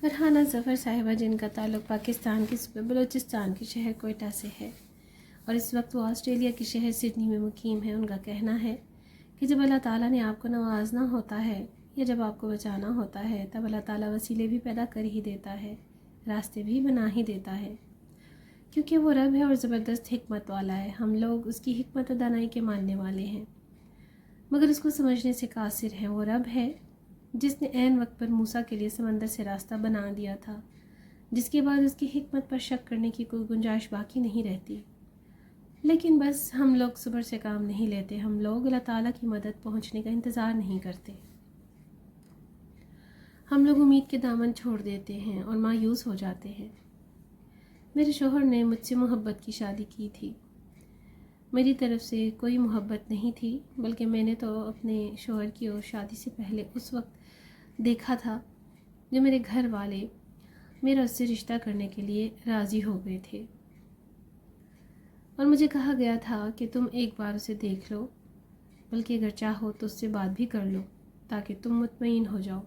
فرحانہ ظفر صاحبہ، جن کا تعلق پاکستان کے صوبے بلوچستان کے شہر کوئٹہ سے ہے اور اس وقت وہ آسٹریلیا کے شہر سڈنی میں مقیم ہے، ان کا کہنا ہے کہ جب اللہ تعالیٰ نے آپ کو نوازنا ہوتا ہے یا جب آپ کو بچانا ہوتا ہے تب اللہ تعالیٰ وسیلے بھی پیدا کر ہی دیتا ہے، راستے بھی بنا ہی دیتا ہے، کیونکہ وہ رب ہے اور زبردست حکمت والا ہے۔ ہم لوگ اس کی حکمت و دانائی کے ماننے والے ہیں، مگر اس کو سمجھنے سے قاصر ہیں۔ وہ رب ہے جس نے عین وقت پر موسیٰ کے لیے سمندر سے راستہ بنا دیا تھا، جس کے بعد اس کی حکمت پر شک کرنے کی کوئی گنجائش باقی نہیں رہتی۔ لیکن بس ہم لوگ صبر سے کام نہیں لیتے، ہم لوگ اللہ تعالیٰ کی مدد پہنچنے کا انتظار نہیں کرتے۔ ہم لوگ امید کے دامن چھوڑ دیتے ہیں اور مایوس ہو جاتے ہیں۔ میرے شوہر نے مجھ سے محبت کی شادی کی تھی، میری طرف سے کوئی محبت نہیں تھی، بلکہ میں نے تو اپنے شوہر کی اور شادی سے پہلے اس وقت دیکھا تھا جو میرے گھر والے میرا اس سے رشتہ کرنے کے لیے راضی ہو گئے تھے، اور مجھے کہا گیا تھا کہ تم ایک بار اسے دیکھ لو، بلکہ اگر چاہو تو اس سے بات بھی کر لو تاکہ تم مطمئن ہو جاؤ۔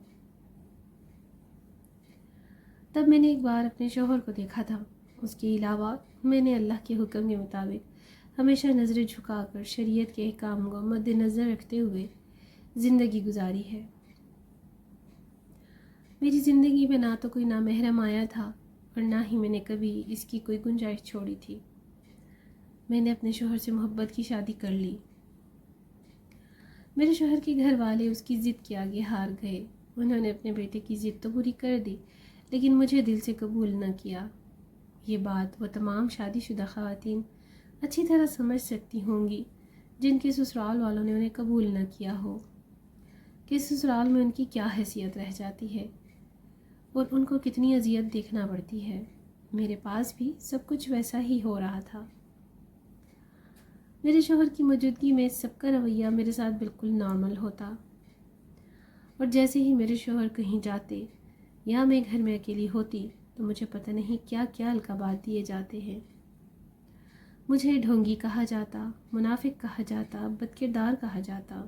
تب میں نے ایک بار اپنے شوہر کو دیکھا تھا، اس کے علاوہ میں نے اللہ کے حکم کے مطابق ہمیشہ نظریں جھکا کر شریعت کے احکام کو مد نظر رکھتے ہوئے زندگی گزاری ہے۔ میری زندگی میں نہ تو کوئی نامحرم آیا تھا اور نہ ہی میں نے کبھی اس کی کوئی گنجائش چھوڑی تھی۔ میں نے اپنے شوہر سے محبت کی شادی کر لی۔ میرے شوہر کے گھر والے اس کی ضد کے آگے ہار گئے، انہوں نے اپنے بیٹے کی ضد تو پوری کر دی لیکن مجھے دل سے قبول نہ کیا۔ یہ بات وہ تمام شادی شدہ خواتین اچھی طرح سمجھ سکتی ہوں گی جن کے سسرال والوں نے انہیں قبول نہ کیا ہو، کہ سسرال میں ان کی کیا حیثیت رہ جاتی ہے اور ان کو کتنی اذیت دیکھنا پڑتی ہے۔ میرے پاس بھی سب کچھ ویسا ہی ہو رہا تھا۔ میرے شوہر کی موجودگی میں سب کا رویہ میرے ساتھ بالکل نارمل ہوتا، اور جیسے ہی میرے شوہر کہیں جاتے یا میں گھر میں اکیلی ہوتی تو مجھے پتہ نہیں کیا کیا القابات دیے جاتے ہیں۔ مجھے ڈھونگی کہا جاتا، منافق کہا جاتا، بدکردار کہا جاتا۔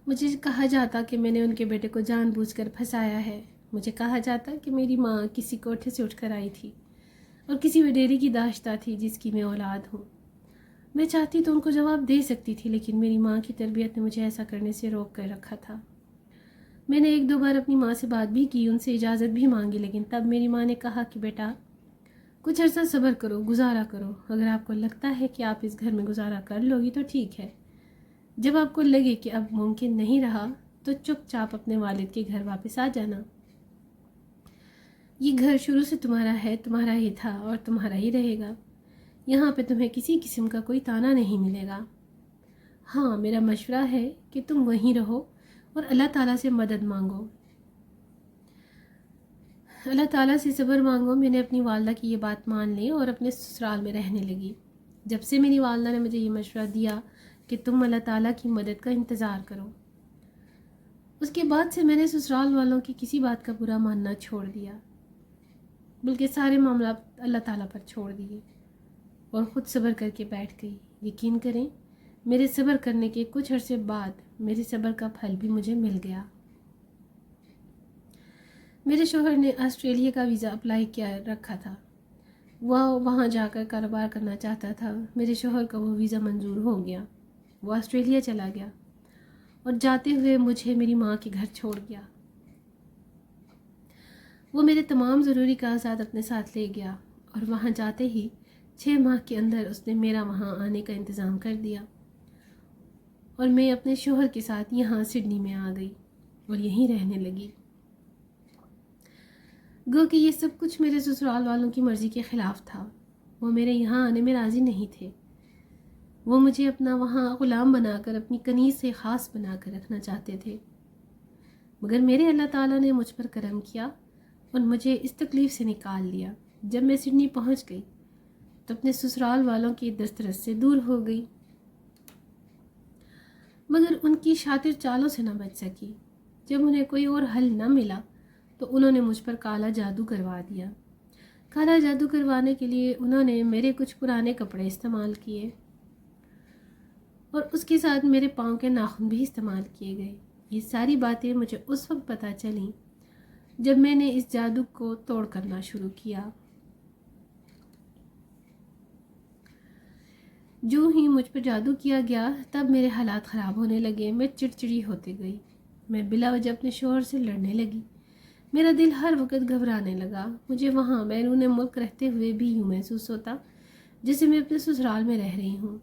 مجھے کہا جاتا کہ میں نے ان کے بیٹے کو جان بوجھ کر پھنسایا ہے۔ مجھے کہا جاتا کہ میری ماں کسی کوٹھے سے اٹھ کر آئی تھی اور کسی وڈیری کی داشتہ تھی جس کی میں اولاد ہوں۔ میں چاہتی تو ان کو جواب دے سکتی تھی، لیکن میری ماں کی تربیت نے مجھے ایسا کرنے سے روک کر رکھا تھا۔ میں نے ایک دو بار اپنی ماں سے بات بھی کی، ان سے اجازت بھی مانگی، لیکن تب میری ماں نے کہا کہ بیٹا کچھ عرصہ صبر کرو، گزارا کرو، اگر آپ کو لگتا ہے کہ آپ اس گھر میں گزارا کر لو گی تو ٹھیک ہے، جب آپ کو لگے کہ اب ممکن نہیں رہا تو چپ چاپ اپنے والد کے گھر واپس آ جانا۔ یہ گھر شروع سے تمہارا ہے، تمہارا ہی تھا اور تمہارا ہی رہے گا، یہاں پہ تمہیں کسی قسم کا کوئی طعنہ نہیں ملے گا۔ ہاں، میرا مشورہ ہے کہ تم وہیں رہو اور اللہ تعالیٰ سے مدد مانگو، اللہ تعالیٰ سے صبر مانگو۔ میں نے اپنی والدہ کی یہ بات مان لی اور اپنے سسرال میں رہنے لگی۔ جب سے میری والدہ نے مجھے یہ مشورہ دیا کہ تم اللہ تعالیٰ کی مدد کا انتظار کرو، اس کے بعد سے میں نے سسرال والوں کی کسی بات کا برا ماننا چھوڑ دیا، بلکہ سارے معاملات اللہ تعالیٰ پر چھوڑ دیے اور خود صبر کر کے بیٹھ گئی۔ یقین کریں، میرے صبر کرنے کے کچھ عرصے بعد میرے صبر کا پھل بھی مجھے مل گیا۔ میرے شوہر نے آسٹریلیا کا ویزا اپلائی کیا رکھا تھا، وہ وہاں جا کر کاروبار کرنا چاہتا تھا۔ میرے شوہر کا وہ ویزا منظور ہو گیا، وہ آسٹریلیا چلا گیا اور جاتے ہوئے مجھے میری ماں کے گھر چھوڑ گیا۔ وہ میرے تمام ضروری کاغذات اپنے ساتھ لے گیا اور وہاں جاتے ہی 6 ماہ کے اندر اس نے میرا وہاں آنے کا انتظام کر دیا اور میں اپنے شوہر کے ساتھ یہاں سڈنی میں آ گئی اور یہیں رہنے لگی۔ گو کہ یہ سب کچھ میرے سسرال والوں کی مرضی کے خلاف تھا، وہ میرے یہاں آنے میں راضی نہیں تھے، وہ مجھے اپنا وہاں غلام بنا کر اپنی کنیز سے خاص بنا کر رکھنا چاہتے تھے، مگر میرے اللہ تعالیٰ نے مجھ پر کرم کیا اور مجھے اس تکلیف سے نکال لیا۔ جب میں سڈنی پہنچ گئی تو اپنے سسرال والوں کی دسترس سے دور ہو گئی، مگر ان کی شاطر چالوں سے نہ بچ سکی۔ جب انہیں کوئی اور حل نہ ملا تو انہوں نے مجھ پر کالا جادو کروا دیا۔ کالا جادو کروانے کے لیے انہوں نے میرے کچھ پرانے کپڑے استعمال کیے اور اس کے ساتھ میرے پاؤں کے ناخن بھی استعمال کیے گئے۔ یہ ساری باتیں مجھے اس وقت پتہ چلیں جب میں نے اس جادو کو توڑ کرنا شروع کیا۔ جو ہی مجھ پر جادو کیا گیا تب میرے حالات خراب ہونے لگے، میں چڑچڑی ہوتے گئی، میں بلا وجہ اپنے شوہر سے لڑنے لگی، میرا دل ہر وقت گھبرانے لگا، مجھے وہاں بیرون ملک رہتے ہوئے بھی یوں محسوس ہوتا جیسے میں اپنے سسرال میں رہ رہی ہوں،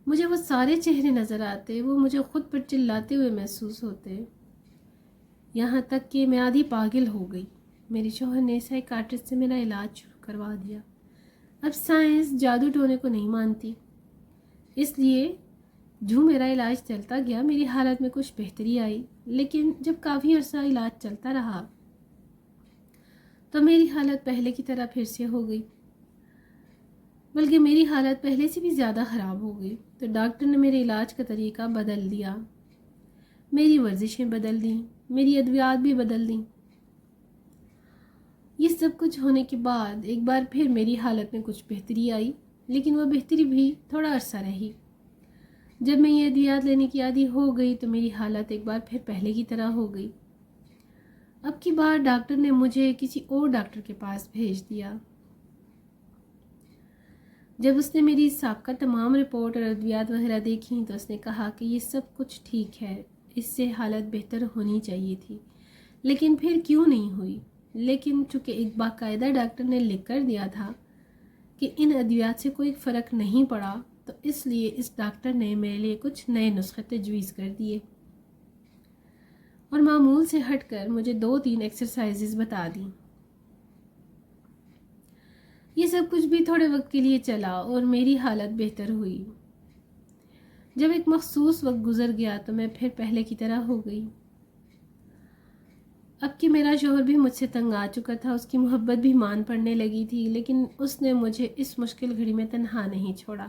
مجھے وہ سارے چہرے نظر آتے، وہ مجھے خود پر چلاتے ہوئے محسوس ہوتے، یہاں تک کہ میں آدھی پاگل ہو گئی۔ میرے شوہر نے سائیکاٹرسٹ سے میرا علاج شروع کروا دیا۔ اب سائنس جادو ٹونے کو نہیں مانتی، اس لیے جو میرا علاج چلتا گیا میری حالت میں کچھ بہتری آئی، لیکن جب کافی عرصہ علاج چلتا رہا تو میری حالت پہلے کی طرح پھر سے ہو گئی، بلکہ میری حالت پہلے سے بھی زیادہ خراب ہو گئی۔ تو ڈاکٹر نے میرے علاج کا طریقہ بدل دیا، میری ورزشیں بدل دیں، میری ادویات بھی بدل دیں۔ یہ سب کچھ ہونے کے بعد ایک بار پھر میری حالت میں کچھ بہتری آئی، لیکن وہ بہتری بھی تھوڑا عرصہ رہی۔ جب میں یہ ادویات لینے کی عادی ہو گئی تو میری حالت ایک بار پھر پہلے کی طرح ہو گئی۔ اب کی بار ڈاکٹر نے مجھے کسی اور ڈاکٹر کے پاس بھیج دیا۔ جب اس نے میری سابقہ تمام رپورٹ اور ادویات وغیرہ دیکھیں تو اس نے کہا کہ یہ سب کچھ ٹھیک ہے، اس سے حالت بہتر ہونی چاہیے تھی، لیکن پھر کیوں نہیں ہوئی؟ لیکن چونکہ ایک باقاعدہ ڈاکٹر نے لکھ کر دیا تھا کہ ان ادویات سے کوئی فرق نہیں پڑا، تو اس لیے اس ڈاکٹر نے میرے لیے کچھ نئے نسخے تجویز کر دیے اور معمول سے ہٹ کر مجھے 2-3 ایکسرسائزز بتا دیں۔ یہ سب کچھ بھی تھوڑے وقت کے لیے چلا اور میری حالت بہتر ہوئی۔ جب ایک مخصوص وقت گزر گیا تو میں پھر پہلے کی طرح ہو گئی۔ اب کہ میرا شوہر بھی مجھ سے تنگ آ چکا تھا، اس کی محبت بھی مان پڑنے لگی تھی، لیکن اس نے مجھے اس مشکل گھڑی میں تنہا نہیں چھوڑا۔